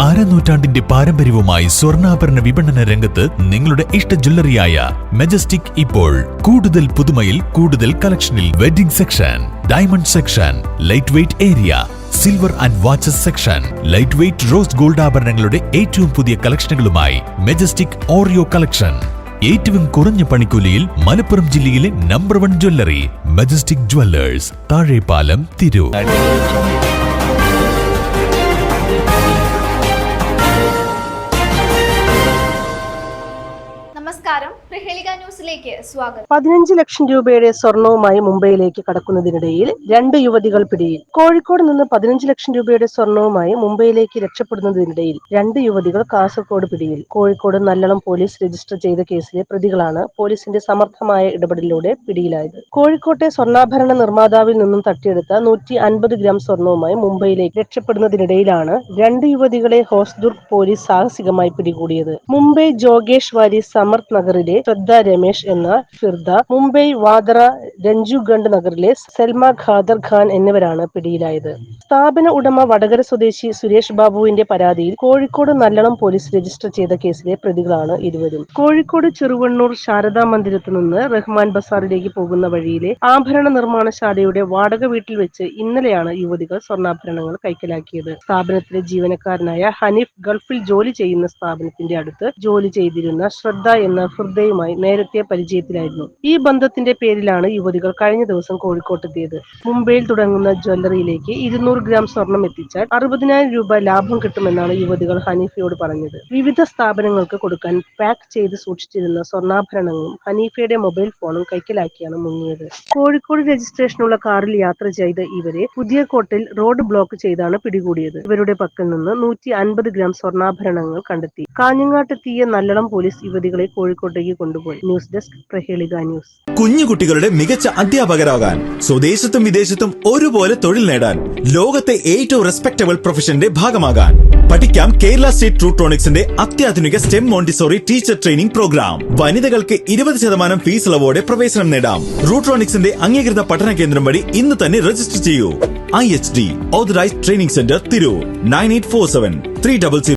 അരനൂറ്റാണ്ടിന്റെ പാരമ്പര്യവുമായി സ്വർണ്ണാഭരണ വിപണന രംഗത്ത് നിങ്ങളുടെ ഇഷ്ട ജ്വല്ലറിയായ മെജസ്റ്റിക് ഇപ്പോൾ കൂടുതൽ പുതുമയിൽ കൂടുതൽ കളക്ഷനിൽ wedding section, diamond section, light weight area, silver and watches section, light weight rose gold ആഭരണങ്ങളുടെ ഏറ്റവും പുതിയ കളക്ഷനുകളുമായി മെജസ്റ്റിക് ഓറിയോ കളക്ഷൻ. ഏറ്റവും കുറഞ്ഞ പണിക്കൂലിയിൽ മലപ്പുറം ജില്ലയിലെ number 1 jewellery majestic Jewellers, Thazhepalam, Tirur. നമസ്കാരം, പ്രഹേളിക ന്യൂസിലേക്ക് സ്വാഗതം. 15 ലക്ഷം രൂപയുടെ സ്വർണവുമായി മുംബൈയിലേക്ക് കടക്കുന്നതിനിടയിൽ 2 യുവതികൾ പിടിയിൽ. കോഴിക്കോട് നിന്ന് 15 ലക്ഷം രൂപയുടെ സ്വർണവുമായി മുംബൈയിലേക്ക് രക്ഷപ്പെടുന്നതിനിടയിൽ 2 യുവതികൾ കാസർഗോഡ് പിടിയിൽ. കോഴിക്കോട് നല്ലളം പോലീസ് രജിസ്റ്റർ ചെയ്ത കേസിലെ പ്രതികളാണ് പോലീസിന്റെ സമർത്ഥമായ ഇടപെടലിലൂടെ പിടിയിലായത്. കോഴിക്കോട്ടെ സ്വർണ്ണാഭരണ നിർമ്മാതാവിൽ നിന്നും തട്ടിയെടുത്ത 150 ഗ്രാം സ്വർണവുമായി മുംബൈയിലേക്ക് രക്ഷപ്പെടുന്നതിനിടയിലാണ് 2 യുവതികളെ ഹോസ്ദുർഗ് പോലീസ് സാഹസികമായി പിടികൂടിയത്. മുംബൈ ജോഗേശ്വാരി സമർത്ത് നഗറിലെ ശ്രദ്ധ രമേശ് എന്ന ഫിർദ, മുംബൈ വാദറ രഞ്ജുഗണ്ഡ് നഗറിലെ സൽമ ഖാദർ ഖാൻ എന്നിവരാണ് പിടിയിലായത്. സ്ഥാപന ഉടമ വടകര സ്വദേശി സുരേഷ് ബാബുവിന്റെ പരാതിയിൽ കോഴിക്കോട് നല്ലളം പോലീസ് രജിസ്റ്റർ ചെയ്ത കേസിലെ പ്രതികളാണ് ഇരുവരും. കോഴിക്കോട് ചെറുവണ്ണൂർ ശാരദാ മന്ദിരത്തു നിന്ന് റഹ്മാൻ ബസാറിലേക്ക് പോകുന്ന വഴിയിലെ ആഭരണ നിർമ്മാണശാലയുടെ വാടക വീട്ടിൽ വെച്ച് ഇന്നലെയാണ് യുവതികൾ സ്വർണ്ണാഭരണങ്ങൾ കൈക്കലാക്കിയത്. സ്ഥാപനത്തിലെ ജീവനക്കാരനായ ഹനീഫ് ഗൾഫിൽ ജോലി ചെയ്യുന്ന സ്ഥാപനത്തിന്റെ അടുത്ത് ജോലി ചെയ്തിരുന്ന ശ്രദ്ധ എന്ന ഫിർദയുമായി നേരത്തെ പരിചയത്തിലായിരുന്നു. ഈ ബന്ധത്തിന്റെ പേരിലാണ് യുവതികൾ കഴിഞ്ഞ ദിവസം കോഴിക്കോട്ടെത്തിയത്. മുംബൈയിൽ തുടങ്ങുന്ന ജ്വല്ലറിയിലേക്ക് 200 ഗ്രാം സ്വർണം എത്തിച്ചാൽ 60,000 രൂപ ലാഭം കിട്ടുമെന്നാണ് യുവതികൾ ഹനീഫയോട് പറഞ്ഞത്. വിവിധ സ്ഥാപനങ്ങൾക്ക് കൊടുക്കാൻ പാക്ക് ചെയ്ത് സൂക്ഷിച്ചിരുന്ന സ്വർണ്ണാഭരണങ്ങളും ഹനീഫയുടെ മൊബൈൽ ഫോണും കൈക്കലാക്കിയാണ് മുങ്ങിയത്. കോഴിക്കോട് രജിസ്ട്രേഷനുള്ള കാറിൽ യാത്ര ചെയ്ത ഇവരെ പുതിയ കോട്ടയിൽ റോഡ് ബ്ലോക്ക് ചെയ്താണ് പിടികൂടിയത്. ഇവരുടെ പക്കൽ നിന്ന് 150 ഗ്രാം സ്വർണ്ണാഭരണങ്ങൾ കണ്ടെത്തി. കാഞ്ഞങ്ങാട്ടെത്തിയ നല്ലളം പോലീസ് യുവതികളെ കോഴിക്കോട്ടേക്ക് കൊണ്ടുപോയി. News desk, Prahelika news. കുഞ്ഞുകുട്ടികളുടെ മികച്ച അധ്യാപകരാകാൻ, സ്വദേശത്തും വിദേശത്തും ഒരുപോലെ തൊഴിൽ നേടാൻ, ലോകത്തെ ഏറ്റവും റെസ്പെക്ടബിൾ പ്രൊഫഷന്റെ ഭാഗമാകാൻ പഠിക്കാം കേരള സ്റ്റേറ്റ് റൂട്രോണിക്സിന്റെ അത്യാധുനിക STEM Montessori teacher training program. വനിതകൾക്ക് 20% ഫീസ് ഇളവോടെ പ്രവേശനം നേടാം. റൂട്രോണിക്സിന്റെ അംഗീകൃത പഠന കേന്ദ്രം വഴി ഇന്ന് തന്നെ രജിസ്റ്റർ ചെയ്യൂ. IHD authorised training centre, Tirur. 9847 300